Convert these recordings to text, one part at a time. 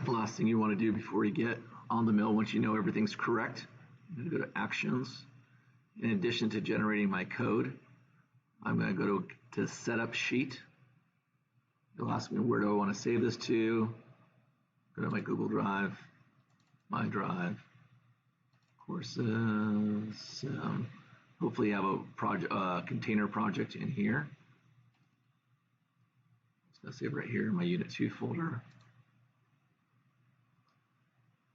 The last thing you want to do before you get on the mill, once you know everything's correct, I'm going to go to Actions. In addition to generating my code, I'm going to go to Setup Sheet. It'll ask me where do I want to save this to. Go to my Google Drive, my drive, courses. Hopefully you have a container project in here. It's going to save right here in my Unit 2 folder.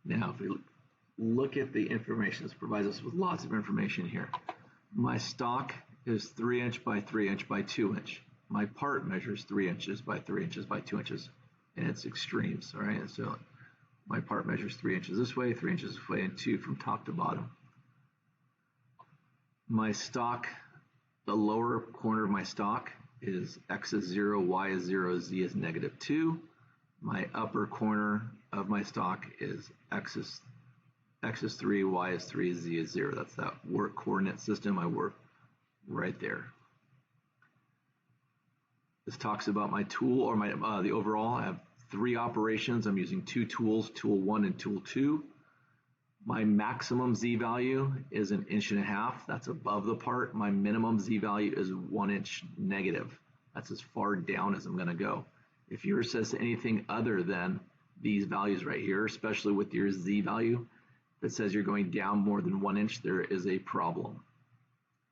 Now, if we look at the information, this provides us with lots of information here. My stock is 3 inch by 3 inch by 2 inch. My part measures 3 inches by 3 inches by 2 inches, and it's extremes, all right? So my part measures 3 inches this way, 3 inches this way, and 2 from top to bottom. My stock, the lower corner of my stock is X is 0, Y is 0, Z is -2. My upper corner of my stock is X is 3, Y is 3, Z is 0. That's that work coordinate system. I work right there. This talks about my tool, or my the overall. I have 3 operations. I'm using 2 tools, Tool 1 and Tool 2. My maximum Z value is 1.5 inches. That's above the part. My minimum Z value is 1 inch negative. That's as far down as I'm going to go. If yours says anything other than these values right here, especially with your Z value, that says you're going down more than 1 inch, there is a problem.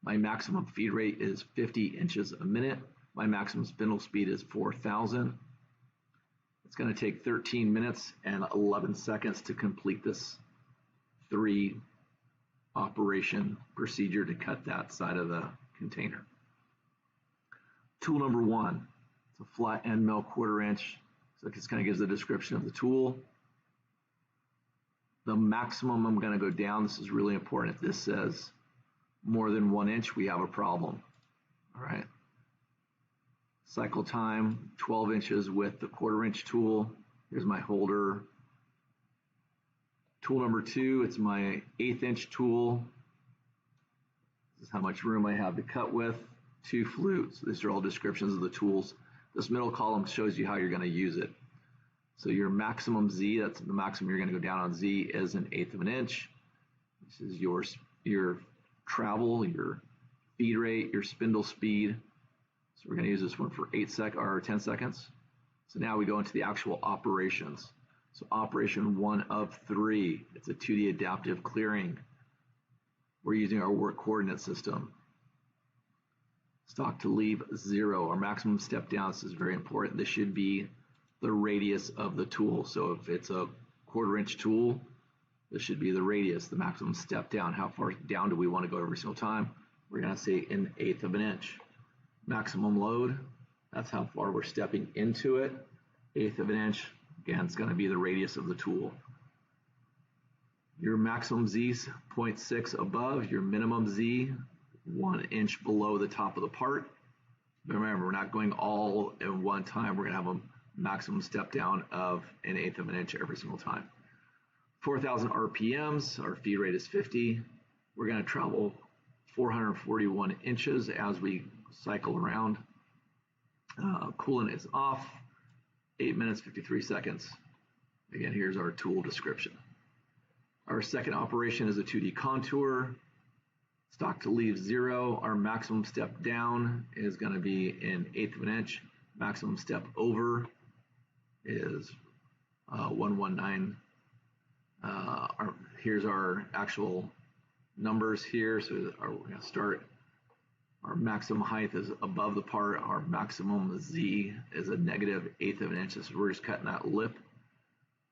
My maximum feed rate is 50 inches a minute. My maximum spindle speed is 4,000. It's going to take 13 minutes and 11 seconds to complete this 3 operation procedure to cut that side of the container. Tool number 1, it's a flat end mill 1/4 inch. So this kind of gives a description of the tool. The maximum I'm going to go down, this is really important. If this says more than 1 inch, we have a problem. All right. Cycle time, 12 inches with the 1/4 inch tool. Here's my holder. Tool number 2, it's my 1/8 inch tool. This is how much room I have to cut with. 2 flutes. These are all descriptions of the tools. This middle column shows you how you're going to use it. So your maximum Z, that's the maximum you're going to go down on Z, is 1/8 of an inch. This is your travel, your feed rate, your spindle speed. So we're going to use this one for 10 seconds. So now we go into the actual operations. So operation 1 of 3, it's a 2D adaptive clearing. We're using our work coordinate system. Stock to leave 0, our maximum step down. This is very important. This should be the radius of the tool. So if it's a 1/4 inch tool, this should be the radius, the maximum step down. How far down do we want to go every single time? We're going to say 1/8 of an inch. Maximum load, that's how far we're stepping into it. 1/8 of an inch, again, it's going to be the radius of the tool. Your maximum Z is 0.6 above, your minimum Z 1 inch below the top of the part. Remember, we're not going all in one time. We're going to have a maximum step down of 1/8 of an inch every single time. 4,000 RPMs, our feed rate is 50. We're going to travel 441 inches as we cycle around. Coolant is off, 8 minutes, 53 seconds. Again, here's our tool description. Our second operation is a 2D contour. Stock to leave 0. Our maximum step down is going to be 1/8 of an inch. Maximum step over is 119. Here's our actual numbers here. So we're going to start. Our maximum height is above the part. Our maximum Z is a -1/8 of an inch. So we're just cutting that lip.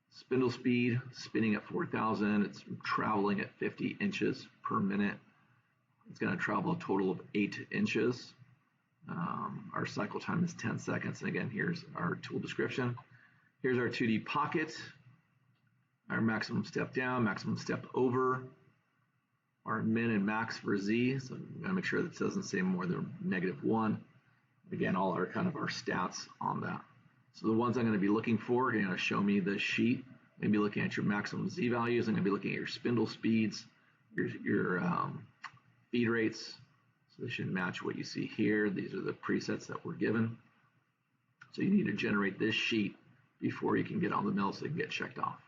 Spindle speed, spinning at 4,000. It's traveling at 50 inches per minute. It's going to travel a total of 8 inches. Our cycle time is 10 seconds. And again, here's our tool description. Here's our 2D pocket. Our maximum step down, maximum step over. Our min and max for Z. So I'm going to make sure that it doesn't say more than -1. Again, all our kind of our stats on that. So the ones I'm going to be looking for, you're going to show me the sheet. I'm going to be looking at your maximum Z values. I'm going to be looking at your spindle speeds, your feed rates. So they should match what you see here. These are the presets that we're given. So you need to generate this sheet before you can get on the mill so it can get checked off.